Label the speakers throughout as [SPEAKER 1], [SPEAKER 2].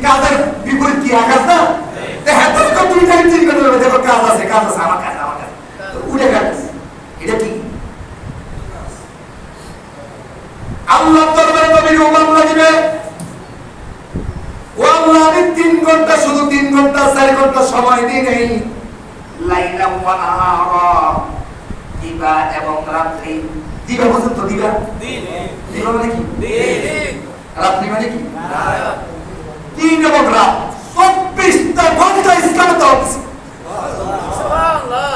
[SPEAKER 1] কাজের বিপরীত কি আকাশ না? তুমি চিন্তা করবে দেখো কাজ আছে আমার কাজ উঠে কাজ। এটা কি আল্লাহ দরবারে নবীর মামলা দিবে? ও আল্লাহ, আমি 3 ঘন্টা, শুধু 3 ঘন্টা 4 ঘন্টা সময় দিই নেই, লাইলা ওয়া নাহারা, দিবা এবং রাত্রি। দিবা বুঝুন তো, দিবা দিবা মানে কি? রাত্রি মানে কি? দিন এবং রাত 24টা ঘন্টা ইসলামে তো আছে।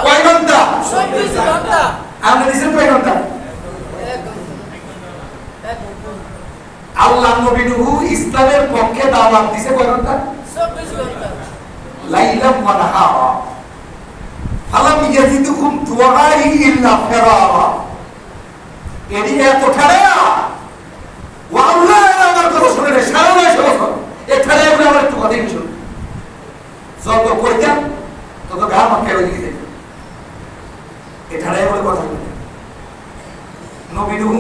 [SPEAKER 1] কয় ঘন্টা? 24 ঘন্টা। আমরা দিছেন কয় ঘন্টা? আল্লাহ নবী নূহ ইসলামের পক্ষে দাওয়াত দিছে কয় ঘন্টা? 24 ঘন্টা। লাইলা ওয়া নাহারা ফালাম ইয়াজিদুকুম দুআই ইল্লা ফিরারা। এডি এত ঠাড়া ওয়া আল্লাহ আমার কথা শুনে রে, সারা মাস বছর এই ঠাড়া এগুলো আমার একটু কথা শুনুন। যত কইতাম তত গা মাখা হয়ে গেছে। এই ঠাড়া এগুলো কথা বলে নবী নূহ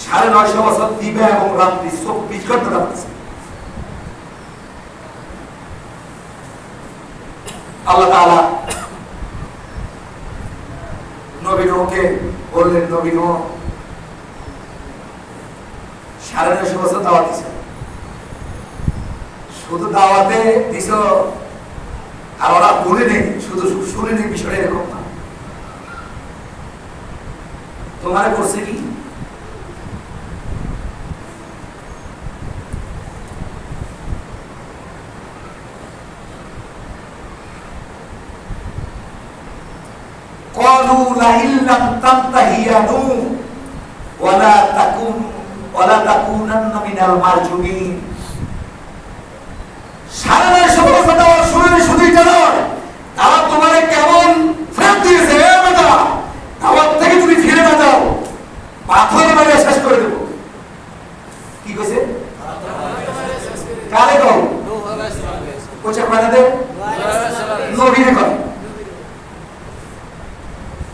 [SPEAKER 1] 950 বছর দিবা এবং রাত্রি 24 ঘন্টা রাখছে। আল্লাহ তাআলা নবী নূহকে বললেন, নবী নূহ 950 বছর দাওয়াত দিছে। শুধু দাওয়াতে দিছ আর ওরা বলে নেই, শুধু শুনে নেই, বিষয়টা এরকম না। তোমারে করছে কি? قالوا لئن لم تنته يا نوح ولا تكونن من المرجومين। 950 বছর দাওয়াত শুনে শুধু এটা নয়, তারা তোমারে কেমন ফেরত দিয়েছে, এ বেটা দাওয়াত থেকে তুমি ফিরে না যাও, পাথরে মারে শেষ করে দেব। কি কইছে? কারে কও? কোচা বানাতে নবীরে কও,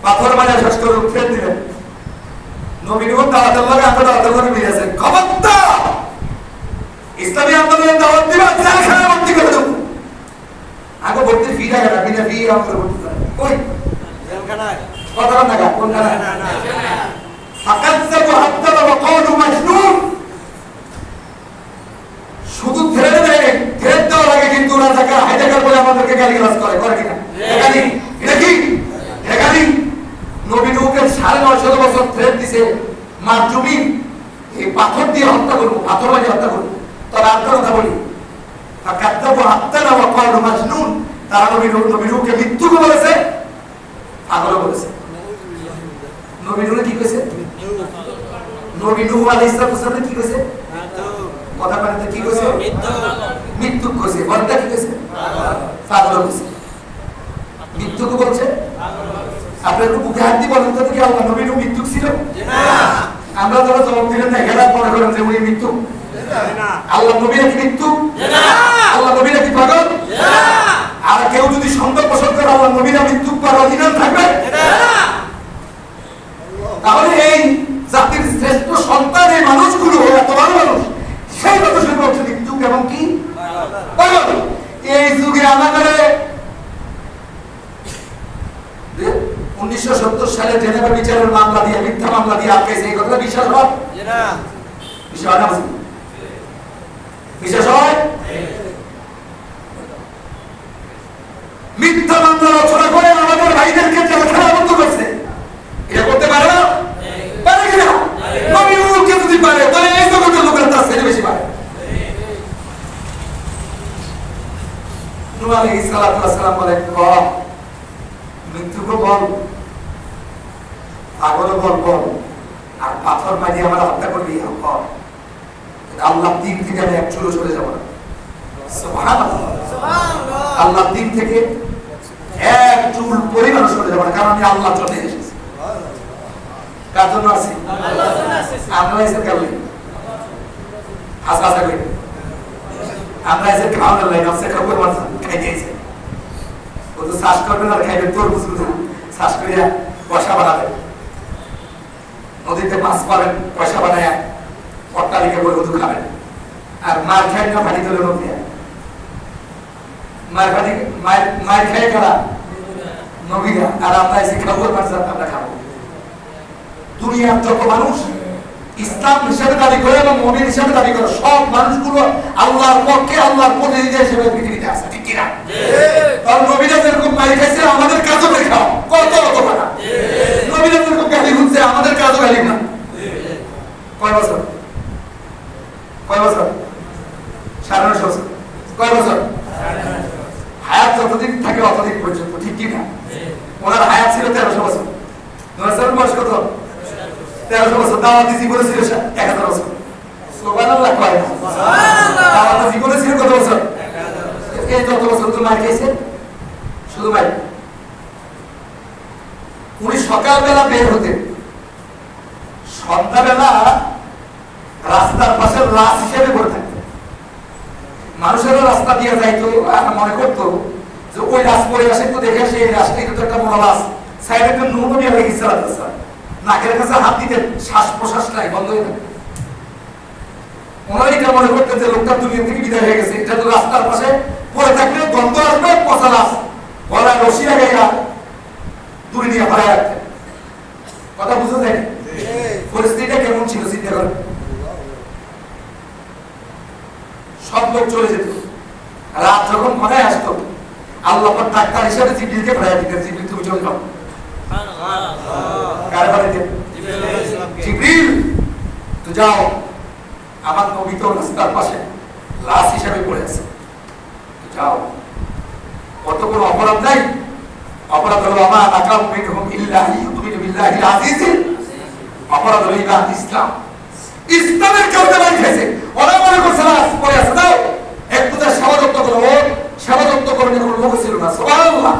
[SPEAKER 1] পাথর মারে শেষ করে ফেরত দিবেন। নবী নূহ দাওয়াতের লাগে আমরা দাওয়াতের লাগে মিলেছে। খবরদার ইসলামী আন্দোলনের দাওয়াত দিবা, জেলখানায় ভর্তি করে দেব। আগে ভর্তি ফি টাকা না, বিনা ফি আমাদের ভর্তি করে কই জেলখানায়। কথা না গা কোন খানায়? না না ফাকাজ্জাবু হাত্তা ওয়া ক্বালু মাজনুন। শুধু ছেড়ে দেয়, ছেড়ে দেওয়ার আগে কিন্তু ওরা টাকা হাইজাকার বলে আমাদেরকে গালিগালাজ করে, করে কিনা? এটা কি? এখানে নবী নূহকে 950 বছর ফেরত দিছে। মারজুমিন, এই পাথর দিয়ে হত্যা করবো, পাথর মাঝে হত্যা করবো। তবে আর কথা বলি, ফাকাজ্জাবু হাত্তা ওয়া ক্বালু মাজনুন। তারা নবী নূহকে মৃত্যুক বলেছে, পাগল বলেছে। নবী নূহ কি কইছে? নবী নূহ আলাইহিস সালাম কি কইছে? কথা বলতে কি কইছে? মৃত্যুক কইছে। বলটা কি কইছে? পাগল কইছে। মৃত্যুক বলছে। আপনার একটু বুকে হাত দিয়ে বলেন তো, কি আল্লাহ নবী নূহ মৃত্যুক ছিল? না। আমরা যারা জবাব দিলেন না, হেলাত মনে করেন যে উনি মৃত্যু। না। আল্লাহ নবী নাকি মৃত্যু? না। আল্লাহ নবী নাকি পাগল? না। আর কেউ যদি সন্দেহ পোষণ করে আল্লাহ নবীরা মৃত্যু পার অধীনে থাকবে? না। তাহলে এই জাতির শ্রেষ্ঠ সন্তান এই মানুষগুলো এত ভালো মানুষ, সেই মানুষের বলছে মৃত্যু এবং কি পাগল। এই যুগে আমাদের 1970 সালে জেনেভা বিচারের মামলা দিয়ে, মিথ্যা মামলা দিয়ে আটকেছে। এই কথা বিশ্বাস হয়? বিশ্বাস হয় না? বিশ্বাস হয়? মিথ্যা মামলা রচনা করে আমাদের ভাইদেরকে জেলখানায় বন্ধ করছে। এটা করতে পারে না? পারে কিনা? নবী নূহকে যদি পারে, তাহলে এই জগতের লোকেরা তার চেয়ে বেশি পারে। নূহ আলাইহিস সালাম বলেন, মৃত্যুকে বল, পাগল বল, আর পাথর মারি আমার হত্যা করবি, আল্লাহ দিন থেকে আমি এক চুলো চলে যাবো না। আল্লাহ দিন থেকে এক চুল পরিমাণ সরে যাবো না, কারণ আমি আল্লাহর জন্য এসেছি। কার জন্য আছি? আমরা এসে কারণে আশা করি আমরা এসে খাওয়ানোর লাইন আছে, খাবার খাই দিয়েছে। ও তো শ্বাস করবে না, খাইবে তোর বুঝবে না, শ্বাস করিয়া পয়সা বানাবে, নদীতে মাছ পাবেন, পয়সা বানায় অট্টালিকা করে মধু খাবেন, আর মার খাই না পানি তোলে নদী। মায়ের খেয়ে খেলা নবীরা, আর আমরা এসে খাবো আমরা খাবো। দুনিয়ার যত মানুষ ইসলাম হিসেবে দাবি করে এবং মুমিন হিসেবে দাবি করে সব মানুষগুলো আল্লাহর পক্ষে আল্লাহর প্রতিনিধি হিসেবে পৃথিবীতে আছে, ঠিক কিনা? কারণ নবীরা যেরকম মারি খাইছে আমাদের কাজও করে খাও, কত কথা। নবীরা যেরকম গালি শুনছে আমাদের কাজও গালি না। কয় বছর? 9.5 বছর। কয় বছর? হায়াত যতদিন থাকে অতদিন পর্যন্ত, ঠিক কিনা? ওনার হায়াত ছিল 1300 বছর। নবীর বয়স কত? 1300 বছর। দাওয়াতি জীবনে ছিল 1000 বছর। সুবহানাল্লাহ কয় না? সুবহানাল্লাহ। দাওয়াতি জীবনে ছিল কত বছর? এই যত বছর তো মার খেয়েছে শুধু ভাই। উনি সকালবেলা বের হতেন, সন্ধ্যাবেলা রাস্তার পাশে লাশ হিসেবে পড়ে থাকতেন। মানুষেরা রাস্তা দিয়ে যাইতো আর মনে করতো যে ওই লাশ পড়ে আসে, তো দেখে আসে এই লাশটা কিন্তু একটা মরা লাশ। সাইডে একটা নুন দিয়ে লেগে চালাতেছে, নাকের কাছে হাত দিতেন, শ্বাস প্রশ্বাস নাই, বন্ধ হয়ে যাবে। ওনারা এটা মনে করতেন যে লোকটা দুনিয়া থেকে বিদায় হয়ে গেছে। এটা তো রাস্তার পাশে পড়ে থাকলে গন্ধ আসবে, পচা লাশ, গলায় রশি লাগাইয়া দূরে নিয়ে ফেলা রাখতেন। কথা বুঝতে যায়? পরিস্থিতিটা কেমন ছিল চিন্তা করেন। সব লোক চলে যেত। রাত যখন ঘনায় আসতো আল্লাহ ডাক্তার হিসেবে জিবরিলকে পাঠিয়ে দিতেন, জিবরিল তুমি চলে যাও। কার বাড়িতে? জিবরিল তো যাও, আমার নবী তো রাস্তার পাশে লাশ হিসেবে পড়ে আছে, যাও। কত কোনো অপরাধ নাই? অপরাধ হলো আমার আকাম মিনহুম ইল্লাহি ইউমিনু বিল্লাহিল আজিজিল। অপরাধ হলো ইসলাম, ইসলামের কারণে মার খেয়েছে। ওরা মনে করছে লাশ পড়ে আছে, দাও একটু তার সেবা যত্ন করো, সেবা যত্ন করো, কোনো লোক ছিল না। সুবহানাল্লাহ।